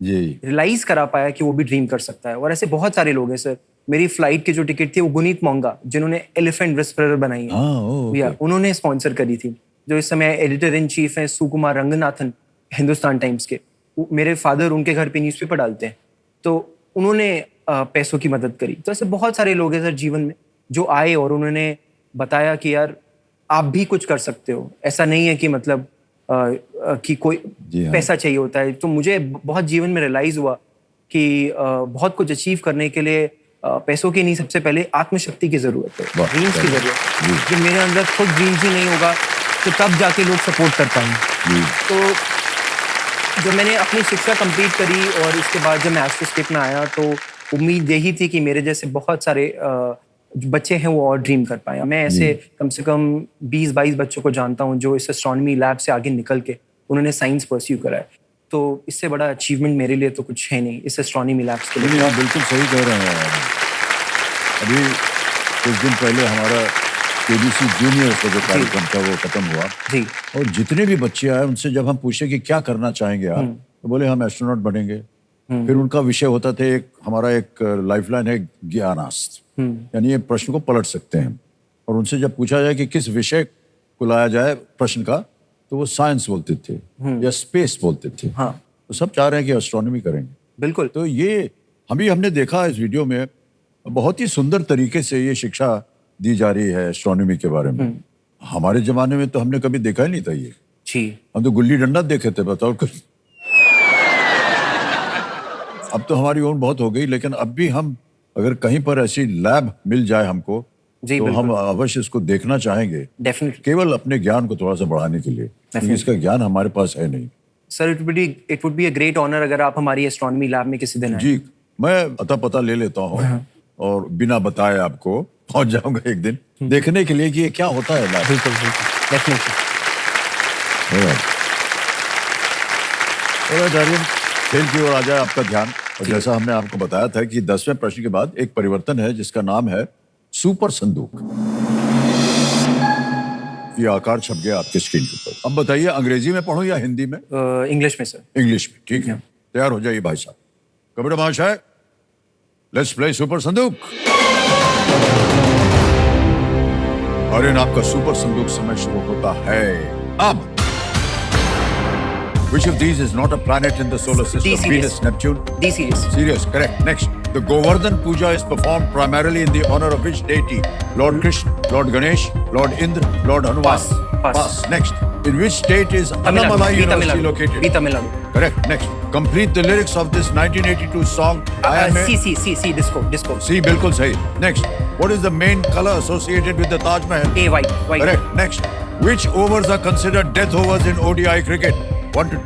रियलाइज करा पाया कि वो भी ड्रीम कर सकता है। और ऐसे बहुत सारे लोग हैं सर। मेरी फ्लाइट की जो टिकट थी वो गुनीत मोंगा, जिन्होंने एलिफेंट विस्परर बनाई है, उन्होंने स्पॉन्सर करी थी, जो इस समय एडिटर इन चीफ हैं सुकुमार रंगनाथन हिंदुस्तान टाइम्स के। मेरे फादर उनके घर पे न्यूज़पेपर डालते हैं, तो उन्होंने पैसों की मदद करी। तो ऐसे बहुत सारे लोग हैं सर जीवन में जो आए और उन्होंने बताया कि यार आप भी कुछ कर सकते हो, ऐसा नहीं है कि मतलब कि कोई पैसा चाहिए होता है। तो मुझे बहुत जीवन में रियलाइज हुआ कि बहुत कुछ अचीव करने के लिए पैसों की नहीं, सबसे पहले आत्मशक्ति की जरूरत है, ड्रीम्स की जरूरत है। जब मेरे अंदर खुद ड्रीम्स ही नहीं होगा तो तब जाके लोग सपोर्ट कर पाएंगे। तो जब मैंने अपनी शिक्षा कंप्लीट करी और इसके बाद जब मैं एस्ट्रोस्केप में आया तो उम्मीद यही थी कि मेरे जैसे बहुत सारे जो बच्चे हैं वो और ड्रीम कर पाए। मैं ऐसे कम से कम 20-22 बच्चों को जानता हूँ जो इस एस्ट्रोनॉमी लैब से आगे निकल के उन्होंने साइंस परस्यू करा है। तो इससे बड़ा अचीवमेंट मेरे लिए तो कुछ है नहीं इस एस्ट्रोनॉमी लैब्स के लिए। आप बिल्कुल सही कह रहे हैं। अभी कुछ दिन पहले हमारा केबीसी जूनियर्स का जो कार्यक्रम था वो खत्म हुआ जी, और जितने भी बच्चे आए उनसे जब हम पूछे कि क्या करना चाहेंगे आप, तो बोले हम एस्ट्रोनॉट बनेंगे। फिर उनका विषय होता था एक हमारा एक लाइफलाइन है ज्ञानास्त्र, यानी ये प्रश्न को पलट सकते हैं। और उनसे जब पूछा जाए कि किस विषय को लाया जाए प्रश्न का, तो वो साइंस बोलते थे या स्पेस बोलते थे। तो सब चाह रहे हैं कि एस्ट्रोनॉमी करेंगे। बिल्कुल। तो ये हमने देखा इस वीडियो में बहुत ही सुंदर तरीके से ये शिक्षा दी जा रही है एस्ट्रोनॉमी के बारे में। हमारे जमाने में तो हमने कभी देखा ही नहीं था ये जी। हम तो गुल्ली डंडा देखे थे, बताओ कुछ। अब तो हमारी उम्र बहुत हो गई, लेकिन अब भी हम अगर कहीं पर ऐसी लैब मिल जाए हमको तो हम अवश्य इसको देखना चाहेंगे। डेफिनेटली। केवल अपने ज्ञान को थोड़ा सा बढ़ाने के लिए, क्योंकि इसका ज्ञान हमारे पास है नहीं। Sir it would be a great honour अगर आप हमारी एस्ट्रोनॉमी लैब में किसी दिन आए। जी, मैं अता पता ले लेता हूँ और बिना बताए आपको पहुंच जाऊंगा एक दिन देखने के लिए कि ये क्या होता है लैब। बिल्कुल बिल्कुल डेफिनेटली। आर्यन, खेल की ओर आ जाए आपका ध्यान। और जैसा हमने आपको बताया था कि 10वें प्रश्न के बाद एक परिवर्तन है जिसका नाम है सुपर संदूक। ये आकार छप गया आपके स्क्रीन के ऊपर। अब बताइए अंग्रेजी में पढ़ो या हिंदी में? इंग्लिश में सर। इंग्लिश में, ठीक है। तैयार हो जाइए भाई साहब। कबड्डी महाशय, लेट्स प्ले सुपर संदूक। आर्यन, आपका सुपर संदूक समय शुरू होता है अब। Which of these is not a planet in the solar system? D, Sirius. Venus, Neptune? D Sirius. Sirius, correct. Next, the Govardhan Puja is performed primarily in the honor of which deity? Lord Krishna, Lord Ganesh, Lord Indra, Lord Hanuman. Pass. Pass. Next, in which state is Tamil Nadu. Annamalai B, Tamil University Nadu. located? B, Tamil Nadu. Correct. Next, complete the lyrics of this 1982 song. I am a... C, disco. C, बिल्कुल सही. Next, what is the main color associated with the Taj Mahal? A, white. Correct. Next, which overs are considered death overs in ODI cricket? 1 to...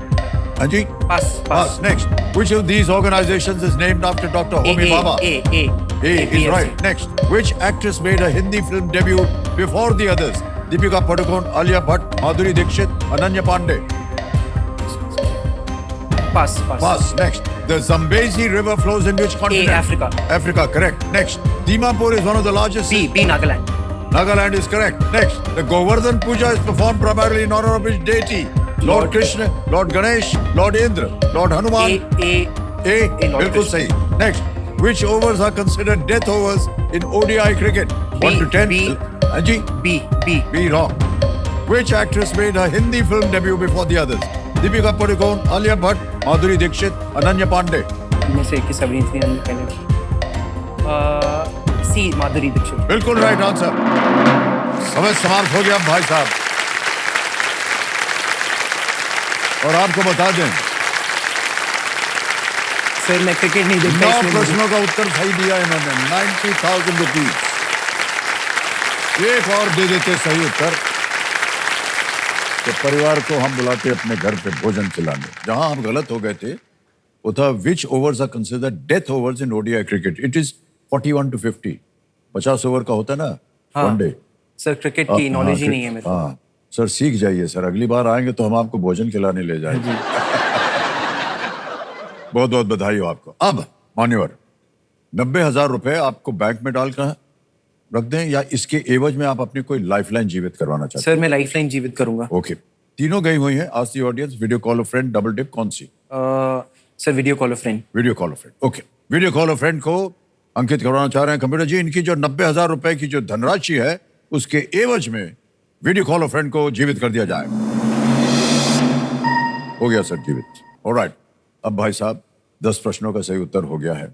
Anji? Pass. Next, which of these organizations is named after Dr. Homi Bhabha? A is right. Next, which actress made a Hindi film debut before the others? Deepika Padukone, Alia Bhatt, Madhuri Dixit, Ananya Pandey. Pass. Next, the Zambezi River flows in which continent? A, Africa. Africa, correct. Next, Dimapur is one of the largest. B, Nagaland. Nagaland is correct. Next, the Govardhan Puja is performed primarily in honor of which deity? Lord Krishna, Lord Ganesh, Lord Indra, Lord Hanuman. A, Lord बिल्कुल Krishna. सही. Next, which overs are considered death overs in ODI cricket? 1 to 10. B. Anji? B. Wrong. Which actress made a Hindi film debut before the others? Deepika Padukone, Alia Bhatt, Madhuri Dixit, Ananya Pandey. इनमें से किस अभिनेत्री ने पहले C, Madhuri Dixit. बिल्कुल right answer. समय समाप्त हो गया भाई साहब. और आपको बता दें, सर मैं क्रिकेट नहीं देखता 9 इसलिए मुझे- प्रश्नों का उत्तर सही दिया इन्होंने. 90,000 रुपीज. एक और दे देते सही उत्तर तो परिवार को हम बुलाते अपने घर पे भोजन खिलाने. जहां हम गलत हो गए थे वो था which overs are considered death overs in ODI cricket. It is 41 to 50. 50 over का होता है ना हाँ. वनडे. सर क्रिकेट की नॉलेज ही नहीं है मेरे को. हाँ सर, सीख जाइए सर. अगली बार आएंगे तो हम आपको भोजन खिलाने ले जाएंगे. बहुत बहुत बधाई हो आपको. अब मान्यवर, 90,000 रुपए आपको बैंक में डालकर रख दें या इसके एवज में आप अपनी कोई लाइफलाइन जीवित करवाना चाहते सर मैं लाइफलाइन जीवित करूंगा. हैं? ओके, तीनों गई हुई हैं. Ask the audience, video call a friend, double dip, कौन सी? Sir video call a friend. Video call a friend. Okay, video call a friend को अंकित करवाना चाह रहे हैं कंप्यूटर जी. इनकी जो 90,000 रुपए की जो धनराशि है उसके एवज में वीडियो कॉल अ फ्रेंड को जीवित कर दिया जाए. हो गया सर जीवित. ऑलराइट. अब भाई साहब 10 प्रश्नों का सही उत्तर हो गया है.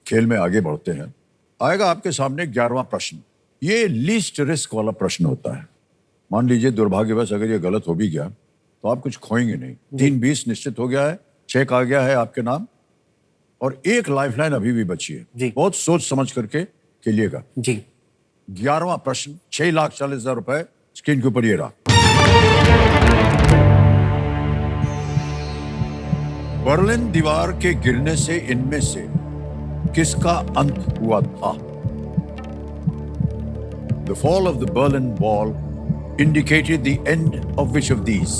खेल में आगे बढ़ते हैं. आएगा आपके सामने 11वां प्रश्न. ये लीस्ट रिस्क वाला प्रश्न होता है. मान लीजिए दुर्भाग्यवश अगर ये गलत हो भी गया तो आप कुछ खोएंगे नहीं. 3-20 निश्चित हो गया है. चेक आ गया है आपके नाम और एक लाइफलाइन अभी भी बची है. जी. बहुत सोच समझ करके खेलिएगा. जी. 11वां प्रश्न, 6,40,000 रुपए स्क्रीन के ऊपर ये रहा. बर्लिन दीवार के गिरने से इनमें से किसका अंत हुआ था? The fall of the Berlin Wall indicated the end of which of these?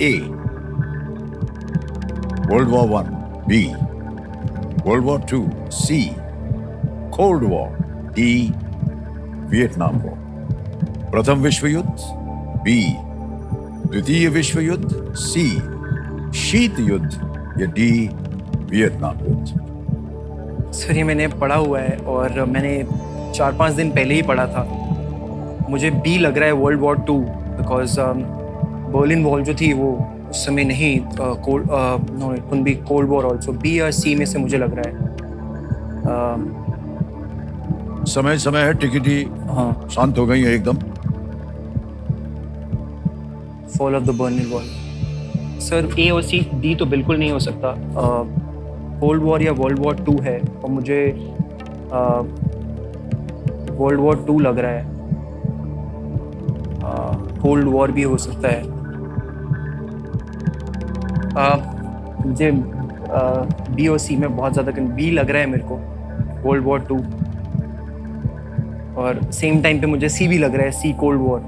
A. World War I. B. World War II. C. Cold War. D. Vietnam War. प्रथम विश्व युद्ध. B. द्वितीय विश्व युद्ध. C. शीत युद्ध. या D. वियतनाम युद्ध. सर ये मैंने पढ़ा हुआ है और मैंने 4-5 दिन पहले ही पढ़ा था. मुझे बी लग रहा है world war 2 because Berlin wall जो थी वो उस समय नहीं. No it could be cold war also. B या सी में से मुझे लग रहा है. समय है. टिकट ही हाँ. शांत हो गई है एकदम. Fall of the Berlin wall. Sir A और सी. डी तो बिल्कुल नहीं हो सकता. कोल्ड वॉर या वर्ल्ड वॉर 2 है और मुझे वर्ल्ड वॉर 2 लग रहा है. कोल्ड वॉर भी हो सकता है. मुझे बी और सी में बहुत ज़्यादा बी लग रहा है मेरे को. वर्ल्ड वॉर 2 और सेम टाइम पे मुझे सी भी लग रहा है. सी कोल्ड वॉर.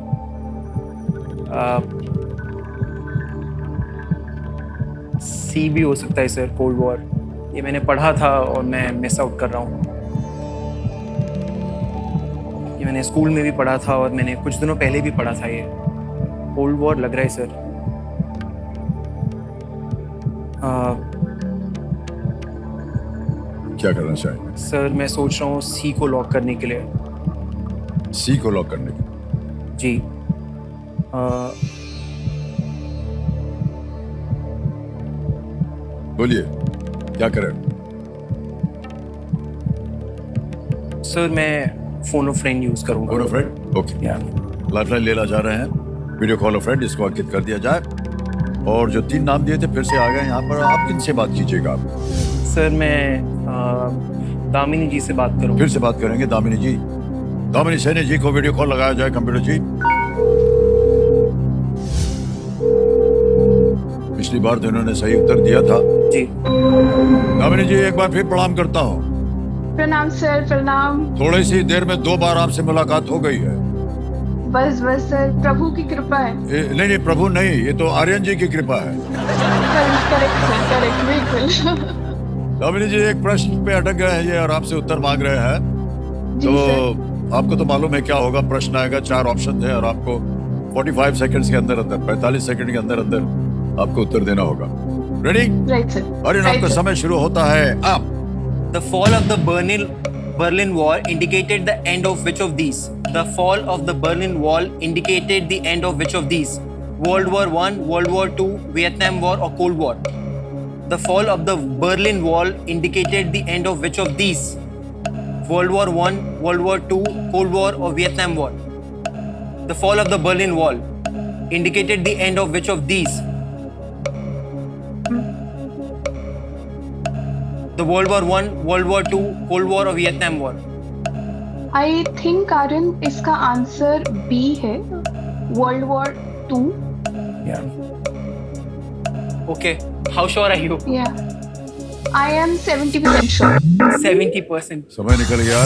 सी भी हो सकता है सर. कोल्ड वॉर ये मैंने पढ़ा था और मैं मिस आउट कर रहा हूँ. ये मैंने स्कूल में भी पढ़ा था और मैंने कुछ दिनों पहले भी पढ़ा था. ये कोल्ड वॉर लग रहा है सर. क्या करना चाहेंगे? सर मैं सोच रहा हूँ सी को लॉक करने के लिए। सी को लॉक करने के जी बोलिए क्या करें? सर मैं फोन ऑफ फ्रेंड यूज करूंगा। Phone friend, okay. या लाइफलाइन लेना जा रहे हैं, वीडियो कॉल फ्रेंड, इसको अंकित कर दिया जाए। और जो 3 नाम दिए थे फिर से आ गए यहाँ पर। आप किन से बात कीजिएगा? आप सर मैं दामिनी जी से बात करूँ। फिर से बात करेंगे दामिनी जी। दामिनी सैनी जी को वीडियो कॉल लगाया जाए कंप्यूटर जी। पिछली बार तो इन्होंने सही उत्तर दिया था। जी दामिनी जी एक बार फिर प्रणाम करता हूँ। प्रणाम सर, प्रणाम। थोड़ी सी देर में 2 बार आपसे मुलाकात हो गई है। बस बस सर, प्रभु की कृपा है। नहीं नहीं, प्रभु नहीं, ये तो आर्यन जी की कृपा है। करेक्ट सर, करेक्ट, बिल्कुल। दामिनी जी एक प्रश्न पे अटक गए हैं ये और आपसे उत्तर मांग रहे हैं। जी तो सर। आपको तो मालूम है क्या होगा। प्रश्न आएगा, 4 ऑप्शन है और आपको 45 सेकंड्स के अंदर अंदर, 45 सेकंड के अंदर अंदर आपको उत्तर देना होगा। रेडी? Right sir. आर्यन आपका समय शुरू होता है अब। The fall of the Berlin Wall indicated the end of which of these? The fall of the Berlin Wall indicated the end of which of these? World War I, World War II, Vietnam War or Cold War? The fall of the Berlin Wall indicated the end of which of these? World War I, World War II, Cold War or Vietnam War? The fall of the Berlin Wall indicated the end of which of these? The World War I, World War II, Cold War or Vietnam War? I think Aryan इसका answer B है, world war 2। Yeah. Okay. How sure are you? या I am 70% sure. 70%. समय निकल गया।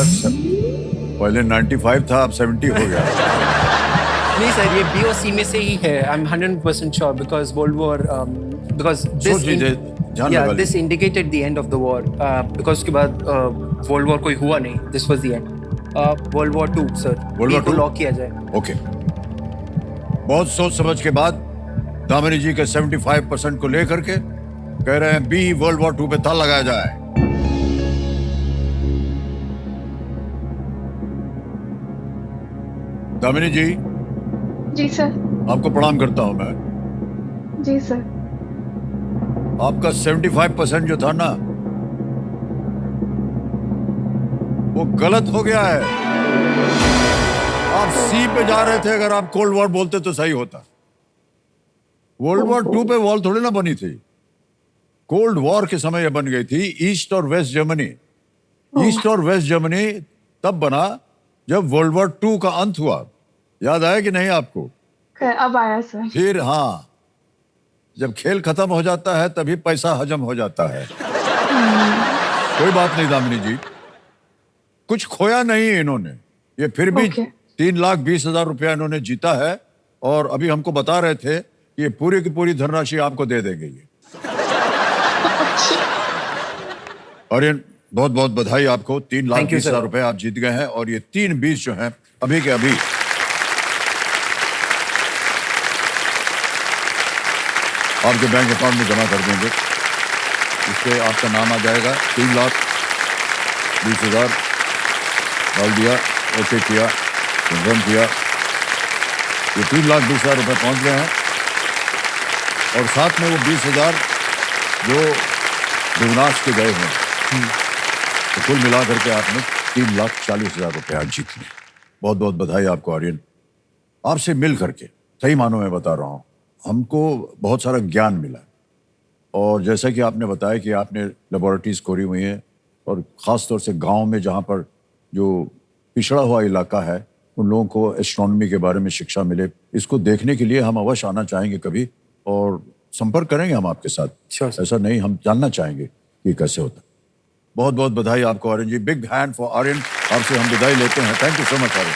पहले 95 था, अब 70 हो गया। नहीं सर, ये बी और सी में से ही है। I am 100% sure because world war because सोच लीजिए, जान लगा this indicated the end of the war because उसके बाद वर्ल्ड वॉर कोई हुआ नहीं। This was the end. World war 2 sir. World War को II? लॉक किया जाए। ओके। बहुत सोच समझ के बाद दामिनी जी के 75% को लेकर के कह रहे हैं बी, वर्ल्ड वॉर 2 पे ताला लगाया जाए। दामिनी जी जी सर। आपको प्रणाम करता हूं मैं। जी सर। आपका 75% जो था ना वो गलत हो गया है। आप सी पे जा रहे थे। अगर आप कोल्ड वॉर बोलते तो सही होता। वर्ल्ड वॉर 2 पे वॉल थोड़ी ना बनी थी। कोल्ड वॉर के समय यह बन गई थी। ईस्ट और वेस्ट जर्मनी, ईस्ट और वेस्ट जर्मनी तब बना जब वर्ल्ड वॉर 2 का अंत हुआ। याद आया कि नहीं आपको? अब आया सर। फिर हाँ, जब खेल खत्म हो जाता है तभी पैसा हजम हो जाता है। कोई बात नहीं दामिनी जी, कुछ खोया नहीं है इन्होंने। ये फिर भी 3,20,000 रुपया इन्होंने जीता है और अभी हमको बता रहे थे कि ये पूरी की पूरी धनराशि आपको दे देंगे ये। और ये बहुत बहुत बधाई आपको। 3,20,000 रुपए आप जीत गए हैं और ये 3,20 जो हैं अभी के अभी आपके बैंक अकाउंट में जमा कर देंगे। इस पे आपका नाम आ जाएगा। 3,20,000 डाल दिया, ओके किया, कंफर्म किया। ये 3,20,000 रुपए पहुंच गए हैं और साथ में वो 20,000 जो दुगनाश के गए हैं। तो कुल मिला करके आपने 3,40,000 रुपए आज जीत लिए। बहुत बहुत बधाई आपको आर्यन। आपसे मिल करके सही मानों में बता रहा हूँ, हमको बहुत सारा ज्ञान मिला। और जैसा कि आपने बताया कि आपने लेबोरेटरीज खोली हुई हैं और ख़ास तौर से गांव में जहां पर जो पिछड़ा हुआ इलाका है उन लोगों को एस्ट्रोनॉमी के बारे में शिक्षा मिले। इसको देखने के लिए हम अवश्य आना चाहेंगे कभी और संपर्क करेंगे हम आपके साथ। ऐसा नहीं, हम जानना चाहेंगे कि कैसे होता। बहुत बहुत बधाई आपको Aryan ji. Big hand for Aryan. आपसे हम विदाई लेते हैं। Thank you so much Aryan.